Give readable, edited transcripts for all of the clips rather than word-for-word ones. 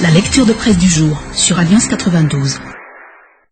La lecture de presse du jour sur Alliance 92.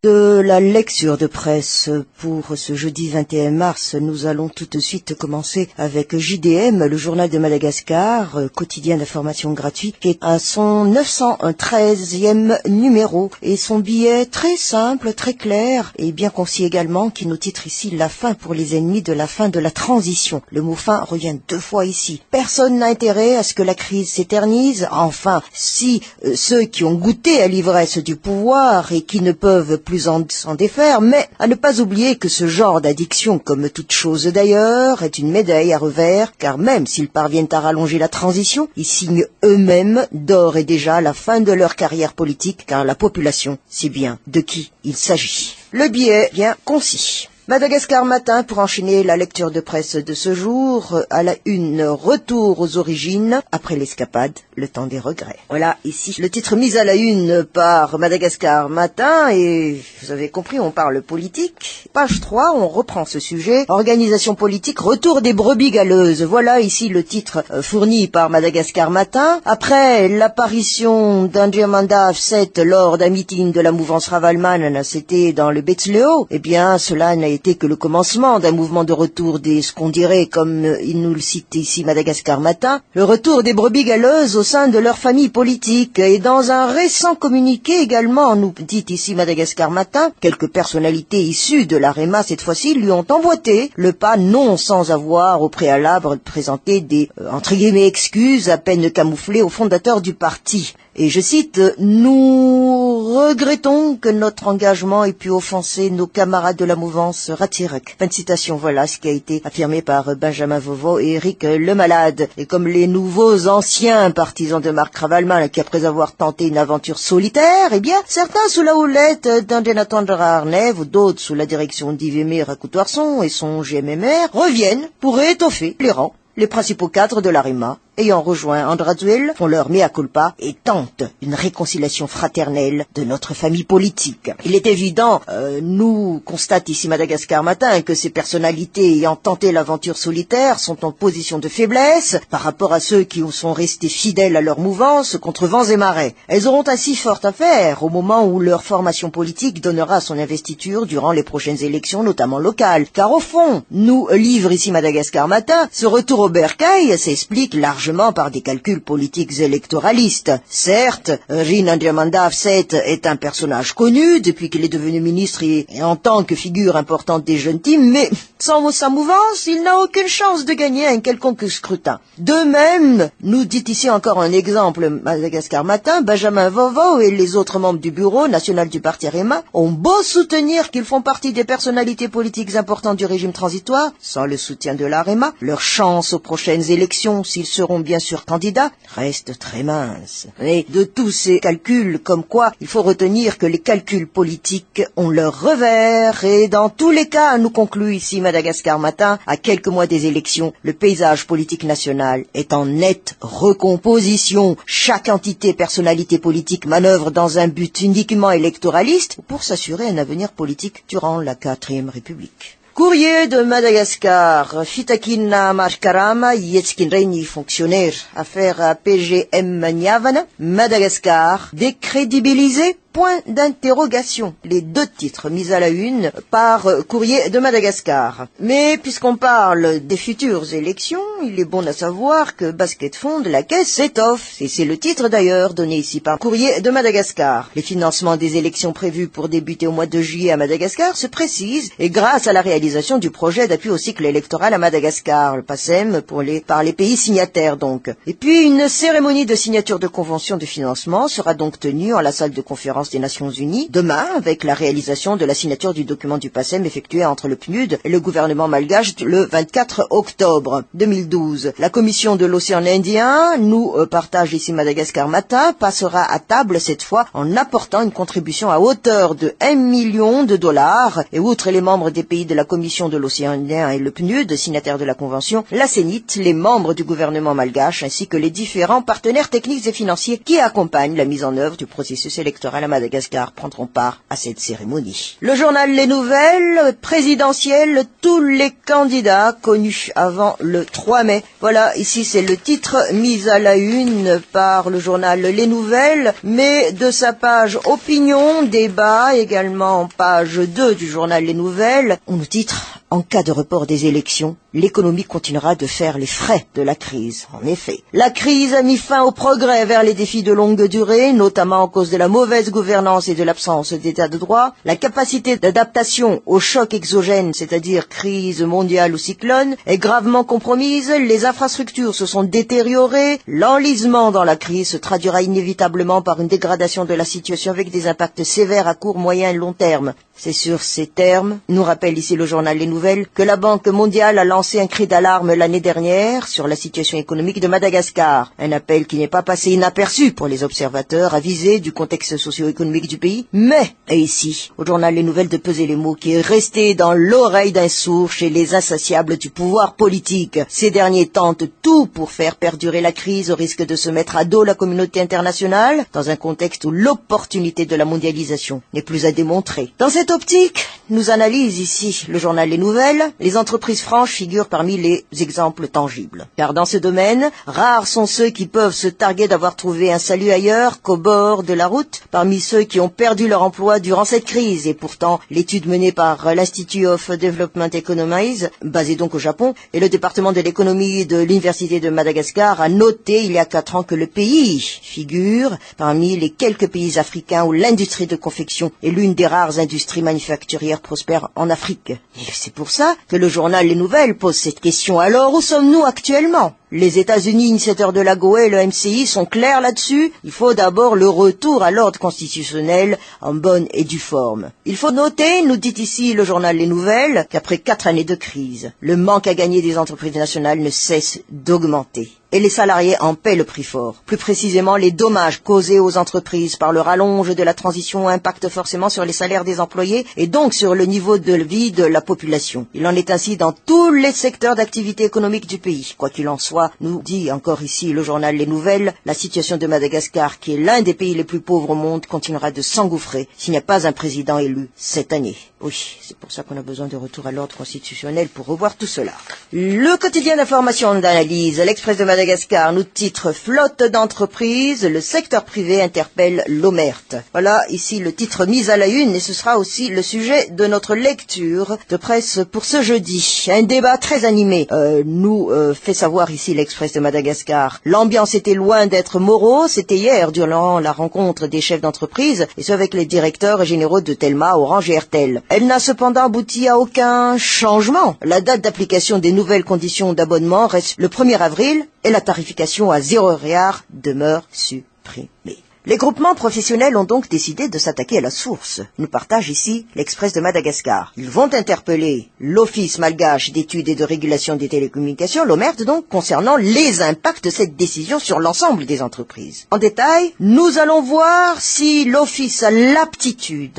De la lecture de presse pour ce jeudi 21 mars, nous allons tout de suite commencer avec JDM, le journal de Madagascar, quotidien d'information gratuit, qui est à son 913e numéro, et son billet très simple, très clair, et bien concis également, qui nous titre ici « La fin pour les ennemis de la fin de la transition ». Le mot « fin » revient 2 fois ici. Personne n'a intérêt à ce que la crise s'éternise, enfin, si ceux qui ont goûté à l'ivresse du pouvoir et qui ne peuvent plus s'en défaire, mais à ne pas oublier que ce genre d'addiction, comme toute chose d'ailleurs, est une médaille à revers, car même s'ils parviennent à rallonger la transition, ils signent eux-mêmes d'ores et déjà la fin de leur carrière politique, car la population sait bien de qui il s'agit. Le billet bien concis. Madagascar Matin, pour enchaîner la lecture de presse de ce jour, à la une, retour aux origines, après l'escapade, le temps des regrets. Voilà, ici, le titre mis à la une par Madagascar Matin, et vous avez compris, on parle politique. Page 3, on reprend ce sujet, organisation politique, retour des brebis galeuses. Voilà ici le titre fourni par Madagascar Matin. Après l'apparition d'Andjamanda Afset lors d'un meeting de la mouvance Ravalman, c'était dans le Betsleo, eh bien, cela n'a été que le commencement d'un mouvement de retour des, ce qu'on dirait, comme il nous le cite ici Madagascar Matin, le retour des brebis galeuses au sein de leur famille politique. Et dans un récent communiqué également, nous dit ici Madagascar Matin, quelques personnalités issues de l'AREMA cette fois-ci lui ont emboîté le pas, non sans avoir au préalable présenté des, entre guillemets, excuses à peine camouflées aux fondateurs du parti. Et je cite, « Nous regrettons que notre engagement ait pu offenser nos camarades de la mouvance Ratirek ». Fin de citation, voilà ce qui a été affirmé par Benjamin Vovo et Eric Lemalade. Et comme les nouveaux anciens partisans de Marc Ravalman, qui après avoir tenté une aventure solitaire, eh bien, certains sous la houlette d'un Jonathan Arnev ou d'autres sous la direction d'Yves Rakoutoirson et son GMMR reviennent pour étoffer les rangs. Les principaux cadres de l'AREMA, ayant rejoint Andrazuel, font leur mea culpa et tentent une réconciliation fraternelle de notre famille politique. Il est évident, nous constate ici Madagascar Matin, que ces personnalités ayant tenté l'aventure solitaire sont en position de faiblesse par rapport à ceux qui sont restés fidèles à leur mouvance contre vents et marées. Elles auront ainsi fort à faire au moment où leur formation politique donnera son investiture durant les prochaines élections, notamment locales. Car au fond, nous livre ici Madagascar Matin, ce retour au bercail s'explique largement par des calculs politiques électoralistes. Certes, Rin Andjamanda Afset est un personnage connu depuis qu'il est devenu ministre et en tant que figure importante des jeunes teams, mais sans sa mouvance, il n'a aucune chance de gagner un quelconque scrutin. De même, nous dit ici encore un exemple Madagascar Matin, Benjamin Vovo et les autres membres du bureau national du parti AREMA ont beau soutenir qu'ils font partie des personnalités politiques importantes du régime transitoire, sans le soutien de l'AREMA, leur chance aux prochaines élections, s'ils seront bien sûr candidats, reste très mince. Et de tous ces calculs, comme quoi, il faut retenir que les calculs politiques ont leur revers, et dans tous les cas, nous conclut ici Madagascar Matin, à quelques mois des élections, le paysage politique national est en nette recomposition. Chaque entité, personnalité politique manœuvre dans un but uniquement électoraliste pour s'assurer un avenir politique durant la 4e République. Courrier de Madagascar, Fitakina Markarama, Yetskinreini fonctionnaire, affaire à PGM Niavana, Madagascar, décrédibilisé, point d'interrogation. Les 2 titres mis à la une par Courrier de Madagascar. Mais puisqu'on parle des futures élections, il est bon à savoir que Basket Fond de la caisse s'étoffe. Et c'est le titre d'ailleurs donné ici par Courrier de Madagascar. Les financements des élections prévues pour débuter au mois de juillet à Madagascar se précisent et grâce à la réalisation du projet d'appui au cycle électoral à Madagascar, le PASEM par les pays signataires donc. Et puis une cérémonie de signature de convention de financement sera donc tenue en la salle de conférence des Nations Unies demain avec la réalisation de la signature du document du PASEM effectuée entre le PNUD et le gouvernement malgache le 24 octobre 2012. La commission de l'océan Indien nous partage ici Madagascar Matin passera à table cette fois en apportant une contribution à hauteur de 1 million de dollars et outre les membres des pays de la commission de l'océan Indien et le PNUD, signataires de la convention, la CENIT, les membres du gouvernement malgache ainsi que les différents partenaires techniques et financiers qui accompagnent la mise en œuvre du processus électoral à à Madagascar prendront part à cette cérémonie. Le journal Les Nouvelles, présidentielles, tous les candidats connus avant le 3 mai. Voilà, ici c'est le titre mis à la une par le journal Les Nouvelles, mais de sa page opinion, débat, également page 2 du journal Les Nouvelles, on nous titre « En cas de report des élections, l'économie continuera de faire les frais de la crise. » En effet, la crise a mis fin au progrès vers les défis de longue durée, notamment à cause de la mauvaise gouvernance et de l'absence d'état de droit. La capacité d'adaptation aux chocs exogènes, c'est-à-dire crise mondiale ou cyclone, est gravement compromise. Les infrastructures se sont détériorées. L'enlisement dans la crise se traduira inévitablement par une dégradation de la situation avec des impacts sévères à court, moyen et long terme. C'est sur ces termes, nous rappelle ici le journal Les Nouvelles, que la Banque mondiale a lancé un cri d'alarme l'année dernière sur la situation économique de Madagascar. Un appel qui n'est pas passé inaperçu pour les observateurs avisés du contexte socio-économique du pays, mais est ici, au journal Les Nouvelles, de peser les mots qui est resté dans l'oreille d'un sourd chez les insatiables du pouvoir politique. Ces derniers tentent tout pour faire perdurer la crise au risque de se mettre à dos la communauté internationale dans un contexte où l'opportunité de la mondialisation n'est plus à démontrer. Dans cette optique, nous analyse ici le journal Les Nouvelles, les entreprises franches figurent parmi les exemples tangibles. Car dans ce domaine, rares sont ceux qui peuvent se targuer d'avoir trouvé un salut ailleurs qu'au bord de la route, parmi ceux qui ont perdu leur emploi durant cette crise. Et pourtant, l'étude menée par l'Institute of Development Economies, basé donc au Japon, et le département de l'économie de l'Université de Madagascar a noté il y a 4 ans que le pays figure parmi les quelques pays africains où l'industrie de confection est l'une des rares industries manufacturières prospères en Afrique. Et c'est pour ça que le journal Les Nouvelles pose cette question. Alors, où sommes-nous actuellement ? Les États-Unis, initiateurs de l'AGOA et le MCI sont clairs là-dessus. Il faut d'abord le retour à l'ordre constitutionnel en bonne et due forme. Il faut noter, nous dit ici le journal Les Nouvelles, qu'après 4 années de crise, le manque à gagner des entreprises nationales ne cesse d'augmenter. Et les salariés en paient le prix fort. Plus précisément, les dommages causés aux entreprises par le rallonge de la transition impactent forcément sur les salaires des employés et donc sur le niveau de vie de la population. Il en est ainsi dans tous les secteurs d'activité économique du pays. Quoi qu'il en soit, nous dit encore ici le journal Les Nouvelles, la situation de Madagascar, qui est l'un des pays les plus pauvres au monde, continuera de s'engouffrer s'il n'y a pas un président élu cette année. Oui, c'est pour ça qu'on a besoin de retour à l'ordre constitutionnel pour revoir tout cela. Le quotidien d'information d'analyse, l'Express de Madagascar, nous titre « Flotte d'entreprises, le secteur privé interpelle l'OMERT ». Voilà ici le titre mis à la une et ce sera aussi le sujet de notre lecture de presse pour ce jeudi. Un débat très animé nous fait savoir ici l'Express de Madagascar. L'ambiance était loin d'être morose, c'était hier durant la rencontre des chefs d'entreprise et ce avec les directeurs généraux de Telma, Orange et Airtel. Elle n'a cependant abouti à aucun changement. La date d'application des nouvelles conditions d'abonnement reste le 1er avril et la tarification à 0 rial demeure supprimée. Les groupements professionnels ont donc décidé de s'attaquer à la source, nous partage ici l'Express de Madagascar. Ils vont interpeller l'Office malgache d'études et de régulation des télécommunications, l'OMERT donc, concernant les impacts de cette décision sur l'ensemble des entreprises. En détail, nous allons voir si l'Office a l'aptitude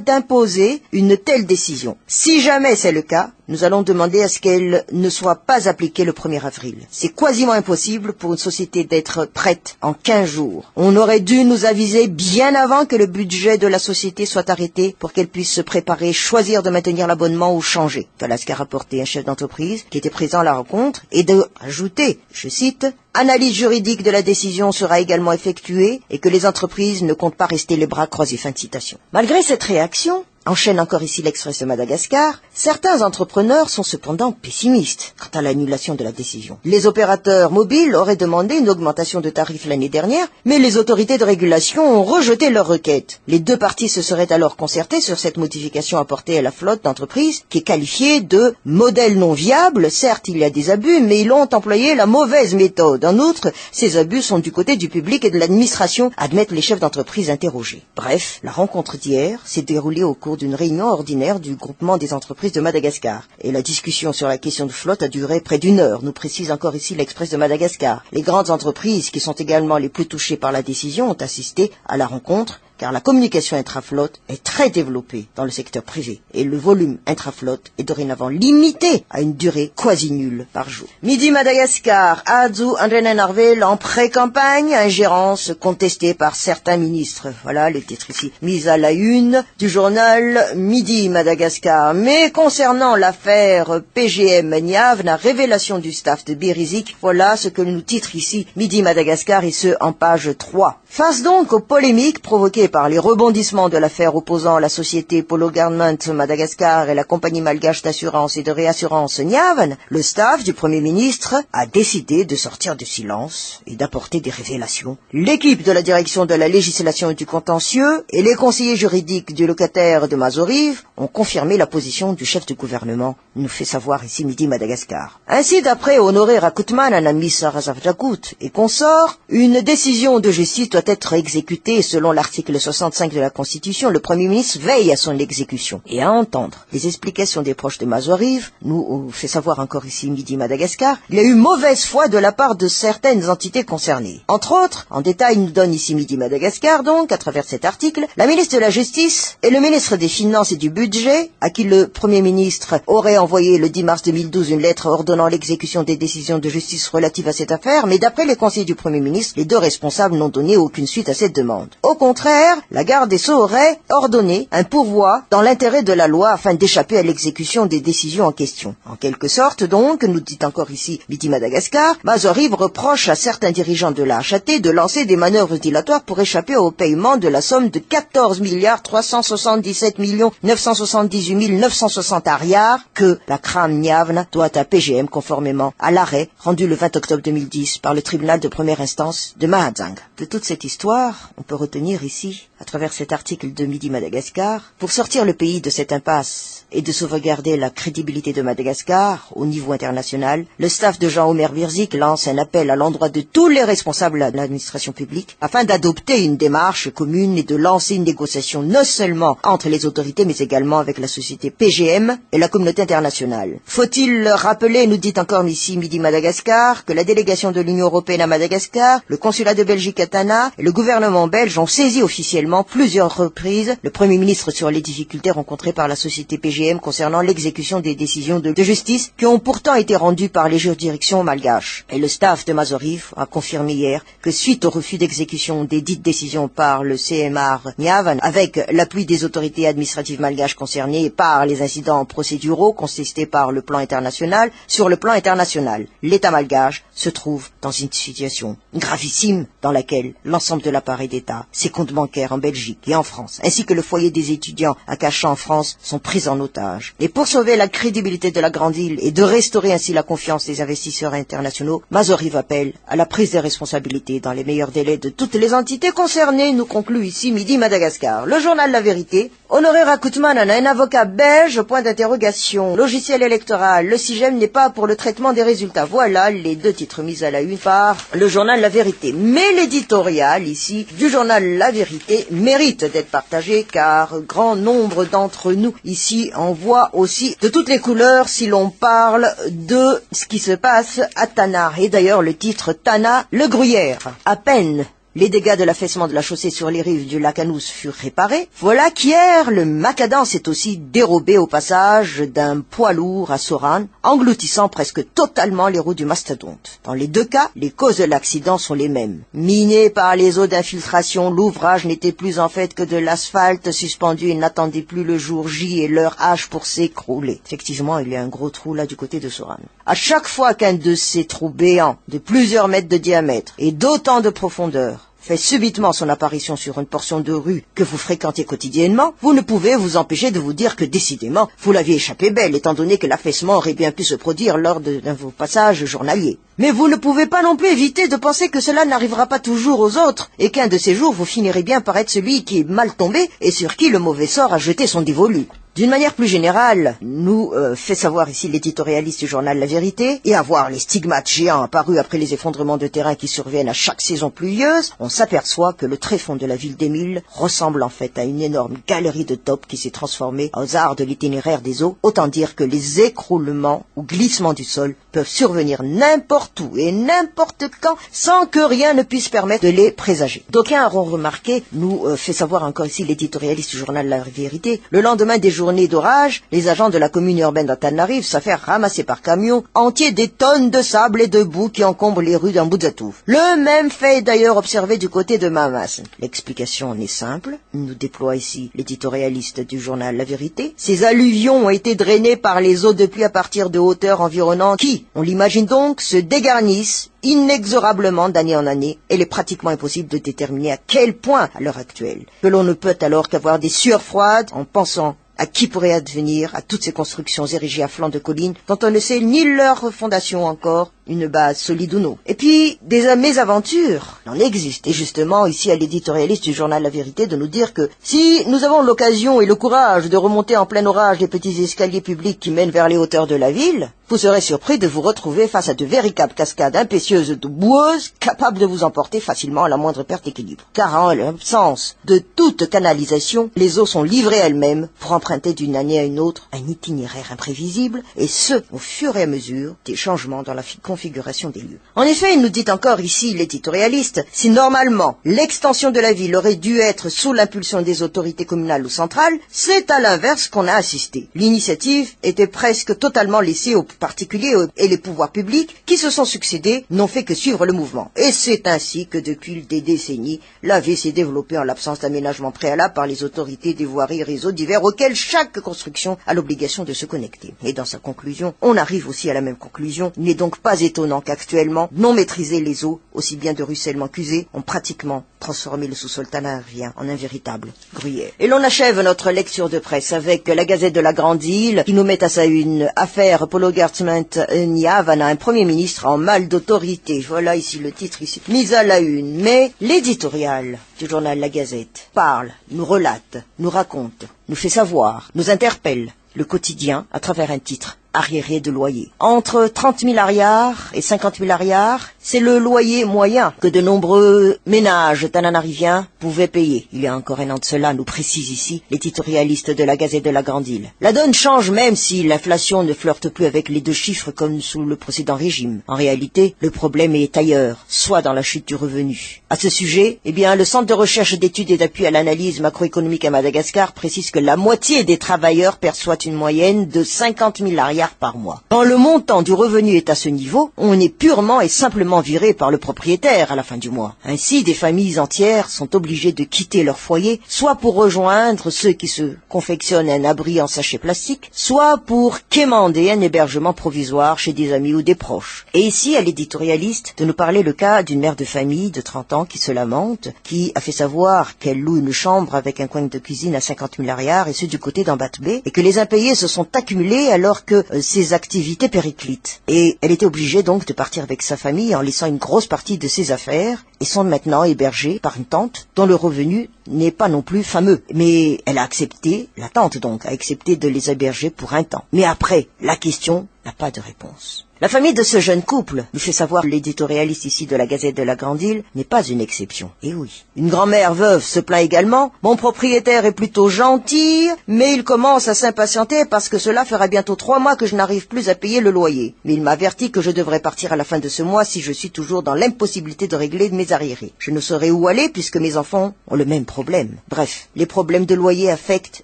d'imposer une telle décision. Si jamais c'est le cas, nous allons demander à ce qu'elle ne soit pas appliquée le 1er avril. C'est quasiment impossible pour une société d'être prête en 15 jours. On aurait dû nous aviser bien avant que le budget de la société soit arrêté pour qu'elle puisse se préparer, choisir de maintenir l'abonnement ou changer. Voilà ce qu'a rapporté un chef d'entreprise qui était présent à la rencontre et de ajouter, je cite, « Analyse juridique de la décision sera également effectuée et que les entreprises ne comptent pas rester les bras croisés. » Fin de citation. Malgré cette réaction, enchaîne encore ici l'Express de Madagascar, certains entrepreneurs sont cependant pessimistes quant à l'annulation de la décision. Les opérateurs mobiles auraient demandé une augmentation de tarifs l'année dernière, mais les autorités de régulation ont rejeté leur requête. Les deux parties se seraient alors concertées sur cette modification apportée à la flotte d'entreprises, qui est qualifiée de modèle non viable. Certes, il y a des abus, mais ils ont employé la mauvaise méthode. En outre, ces abus sont du côté du public et de l'administration, admettent les chefs d'entreprise interrogés. Bref, la rencontre d'hier s'est déroulée au cours d'une réunion ordinaire du groupement des entreprises de Madagascar. Et la discussion sur la question de flotte a duré près d'1 heure, nous précise encore ici l'Express de Madagascar. Les grandes entreprises, qui sont également les plus touchées par la décision, ont assisté à la rencontre car la communication intraflotte est très développée dans le secteur privé et le volume intraflotte est dorénavant limité à une durée quasi nulle par jour. Midi Madagascar, Adzu Andrenenarvel en pré-campagne, ingérence contestée par certains ministres. Voilà le titre ici, mise à la une du journal Midi Madagascar. Mais concernant l'affaire PGM Niavna, révélation du staff de Berizik, voilà ce que nous titre ici Midi Madagascar et ce en page 3. Face donc aux polémiques provoquées par les rebondissements de l'affaire opposant la société Polo Government Madagascar et la compagnie malgache d'assurance et de réassurance Niaven, le staff du Premier ministre a décidé de sortir du silence et d'apporter des révélations. L'équipe de la direction de la législation et du contentieux et les conseillers juridiques du locataire de Mazoriv ont confirmé la position du chef du gouvernement, nous fait savoir ici Midi Madagascar. Ainsi, d'après Honoré Rakutman, Anami Sarasavjakut et consorts, une décision de justice doit être exécutée selon l'article 65 de la Constitution. Le Premier ministre veille à son exécution et à entendre les explications des proches de Mazoriv, nous fait savoir encore ici Midi Madagascar, il y a eu mauvaise foi de la part de certaines entités concernées. Entre autres, en détail nous donne ici Midi Madagascar donc, à travers cet article, la ministre de la Justice et le ministre des Finances et du Budget, à qui le Premier ministre aurait envoyé le 10 mars 2012 une lettre ordonnant l'exécution des décisions de justice relatives à cette affaire, mais d'après les conseillers du Premier ministre, les deux responsables n'ont donné aucune suite à cette demande. Au contraire, la garde des Sceaux aurait ordonné un pourvoi dans l'intérêt de la loi afin d'échapper à l'exécution des décisions en question. En quelque sorte donc, nous dit encore ici Midi Madagascar, Mazoriv reproche à certains dirigeants de la HAT de lancer des manœuvres dilatoires pour échapper au paiement de la somme de 14 377 978 960 ariars que la Kram Niavna doit à PGM conformément à l'arrêt rendu le 20 octobre 2010 par le tribunal de première instance de Mahajang. De toute cette histoire, on peut retenir ici, à travers cet article de Midi Madagascar, pour sortir le pays de cette impasse et de sauvegarder la crédibilité de Madagascar au niveau international, le staff de Jean-Omer Berizik lance un appel à l'endroit de tous les responsables de l'administration publique afin d'adopter une démarche commune et de lancer une négociation non seulement entre les autorités mais également avec la société PGM et la communauté internationale. Faut-il rappeler, nous dit encore ici Midi Madagascar, que la délégation de l'Union européenne à Madagascar, le consulat de Belgique à Tana et le gouvernement belge ont saisi officiellement plusieurs reprises le Premier ministre sur les difficultés rencontrées par la société PGM concernant l'exécution des décisions de justice qui ont pourtant été rendues par les juridictions malgaches. Et le staff de Mazoriv a confirmé hier que suite au refus d'exécution des dites décisions par le CMR Niaven, avec l'appui des autorités administratives malgaches concernées et par les incidents procéduraux contestés par le plan international, sur le plan international, l'État malgache se trouve dans une situation gravissime dans laquelle l'ensemble de l'appareil d'État, ses comptes bancaires en Belgique et en France, ainsi que le foyer des étudiants à Cachan en France, sont pris en otage. Et pour sauver la crédibilité de la grande île et de restaurer ainsi la confiance des investisseurs internationaux, Mazoriv appelle à la prise des responsabilités dans les meilleurs délais de toutes les entités concernées, nous conclut ici Midi Madagascar. Le journal La Vérité, Honoré Rakutman en a un avocat belge, point d'interrogation. Logiciel électoral, le SIGEM n'est pas pour le traitement des résultats. Voilà les deux titres mis à la une par le journal La Vérité. Mais l'éditorial ici du journal La Vérité mérite d'être partagé car grand nombre d'entre nous ici en voient aussi de toutes les couleurs si l'on parle de ce qui se passe à Tana. Et d'ailleurs le titre Tana, le gruyère. À peine les dégâts de l'affaissement de la chaussée sur les rives du lac Anous furent réparés. Voilà qu'hier, le macadam s'est aussi dérobé au passage d'un poids lourd à Soran, engloutissant presque totalement les roues du mastodonte. Dans les deux cas, les causes de l'accident sont les mêmes. Miné par les eaux d'infiltration, l'ouvrage n'était plus en fait que de l'asphalte suspendu et n'attendait plus le jour J et l'heure H pour s'écrouler. Effectivement, il y a un gros trou là du côté de Soran. À chaque fois qu'un de ces trous béants, de plusieurs mètres de diamètre et d'autant de profondeur, fait subitement son apparition sur une portion de rue que vous fréquentez quotidiennement, vous ne pouvez vous empêcher de vous dire que décidément, vous l'aviez échappé belle, étant donné que l'affaissement aurait bien pu se produire lors d'un de vos passages journaliers. Mais vous ne pouvez pas non plus éviter de penser que cela n'arrivera pas toujours aux autres, et qu'un de ces jours vous finirez bien par être celui qui est mal tombé et sur qui le mauvais sort a jeté son dévolu. D'une manière plus générale, nous fait savoir ici l'éditorialiste du journal La Vérité, et à voir les stigmates géants apparus après les effondrements de terrain qui surviennent à chaque saison pluvieuse, on s'aperçoit que le tréfonds de la ville d'Émile ressemble en fait à une énorme galerie de taupe qui s'est transformée en hasard de l'itinéraire des eaux. Autant dire que les écroulements ou glissements du sol peuvent survenir n'importe où et n'importe quand sans que rien ne puisse permettre de les présager. D'aucuns auront remarqué, nous fait savoir encore ici l'éditorialiste du journal La Vérité, le lendemain des journées d'orage, les agents de la commune urbaine d'Antananarive s'affairent ramasser par camion entier des tonnes de sable et de boue qui encombrent les rues d'Ambuzatouf. Le même fait est d'ailleurs observé du côté de Mamas. L'explication en est simple, nous déploie ici l'éditorialiste du journal La Vérité. Ces alluvions ont été drainées par les eaux de pluie à partir de hauteurs environnantes qui, on l'imagine donc, se dégarnissent inexorablement d'année en année, et il est pratiquement impossible de déterminer à quel point à l'heure actuelle, que l'on ne peut alors qu'avoir des sueurs froides en pensant à qui pourrait advenir à toutes ces constructions érigées à flanc de collines dont on ne sait ni leur fondation encore, une base solide ou non. Et puis, des mésaventures, il en existe. Et justement, ici à l'éditorialiste du journal La Vérité de nous dire que si nous avons l'occasion et le courage de remonter en plein orage les petits escaliers publics qui mènent vers les hauteurs de la ville, vous serez surpris de vous retrouver face à de véritables cascades impétueuses de boueuses capables de vous emporter facilement à la moindre perte d'équilibre. Car en l'absence de toute canalisation, les eaux sont livrées elles-mêmes pour emprunter d'une année à une autre un itinéraire imprévisible, et ce, au fur et à mesure des changements dans la configuration des lieux. En effet, il nous dit encore ici l'éditorialiste, si normalement l'extension de la ville aurait dû être sous l'impulsion des autorités communales ou centrales, c'est à l'inverse qu'on a assisté. L'initiative était presque totalement laissée aux particuliers et les pouvoirs publics qui se sont succédés n'ont fait que suivre le mouvement. Et c'est ainsi que depuis des décennies, la vie s'est développée en l'absence d'aménagement préalable par les autorités des voiries et réseaux divers auxquels chaque construction a l'obligation de se connecter. Et dans sa conclusion, on arrive aussi à la même conclusion. Il n'est donc pas étonnant qu'actuellement, non maîtrisées les eaux, aussi bien de ruissellement qu'usées, ont pratiquement transformé le sous-sol tanarien en un véritable gruyère. Et l'on achève notre lecture de presse avec la Gazette de la Grande Île qui nous met à sa une affaire Polo Gartment Niavana, un premier ministre en mal d'autorité. Voilà ici le titre ici, mise à la une. Mais l'éditorial du journal La Gazette parle, nous relate, nous raconte, nous fait savoir, nous interpelle le quotidien à travers un titre, arriéré de loyer. Entre 30 000 ariars et 50 000 ariars, c'est le loyer moyen que de nombreux ménages tananariviens pouvaient payer. Il y a encore un an de cela, nous précise ici l'éditorialiste de la Gazette de la Grande Île. La donne change même si l'inflation ne flirte plus avec les deux chiffres comme sous le précédent régime. En réalité, le problème est ailleurs, soit dans la chute du revenu. À ce sujet, le Centre de recherche d'études et d'appui à l'analyse macroéconomique à Madagascar précise que la moitié des travailleurs perçoit une moyenne de 50 000 ariars par mois. Quand le montant du revenu est à ce niveau, on est purement et simplement viré par le propriétaire à la fin du mois. Ainsi, des familles entières sont obligées de quitter leur foyer, soit pour rejoindre ceux qui se confectionnent un abri en sachet plastique, soit pour quémander un hébergement provisoire chez des amis ou des proches. Et ici, à l'éditorialiste, de nous parler le cas d'une mère de famille de 30 ans qui se lamente, qui a fait savoir qu'elle loue une chambre avec un coin de cuisine à 50 000 ariars, et ce du côté d'Ambatbé, et que les impayés se sont accumulés alors que ses activités périclitent. Et elle était obligée donc de partir avec sa famille en laissant une grosse partie de ses affaires et sont maintenant hébergées par une tante dont le revenu n'est pas non plus fameux. Mais elle a accepté, la tante donc, a accepté de les héberger pour un temps. Mais après, la question n'a pas de réponse. La famille de ce jeune couple, nous fait savoir l'éditorialiste ici de la Gazette de la Grande Île, n'est pas une exception. Et oui. Une grand-mère veuve se plaint également. Mon propriétaire est plutôt gentil, mais il commence à s'impatienter parce que cela fera bientôt 3 mois que je n'arrive plus à payer le loyer. Mais il m'avertit que je devrais partir à la fin de ce mois si je suis toujours dans l'impossibilité de régler mes arriérés. Je ne saurais où aller puisque mes enfants ont le même problème. Bref, les problèmes de loyer affectent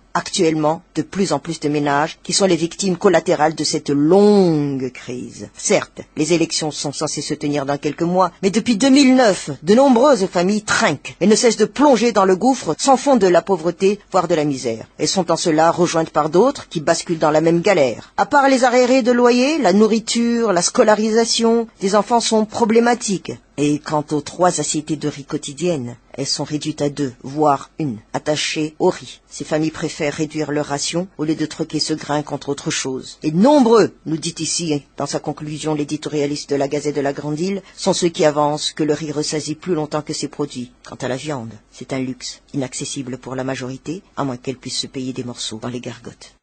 actuellement de plus en plus de ménages qui sont les victimes collatérales de cette longue crise. Certes, les élections sont censées se tenir dans quelques mois, mais depuis 2009, de nombreuses familles trinquent et ne cessent de plonger dans le gouffre sans fond de la pauvreté, voire de la misère. Elles sont en cela rejointes par d'autres qui basculent dans la même galère. À part les arriérés de loyer, la nourriture, la scolarisation des enfants sont problématiques. Et quant aux 3 assiettées de riz quotidiennes, elles sont réduites à 2, voire 1, attachées au riz. Ces familles préfèrent réduire leur ration au lieu de troquer ce grain contre autre chose. Et nombreux, nous dit ici, dans sa conclusion, l'éditorialiste de la Gazette de la Grande Île, sont ceux qui avancent que le riz ressaisit plus longtemps que ses produits. Quant à la viande, c'est un luxe inaccessible pour la majorité, à moins qu'elle puisse se payer des morceaux dans les gargotes.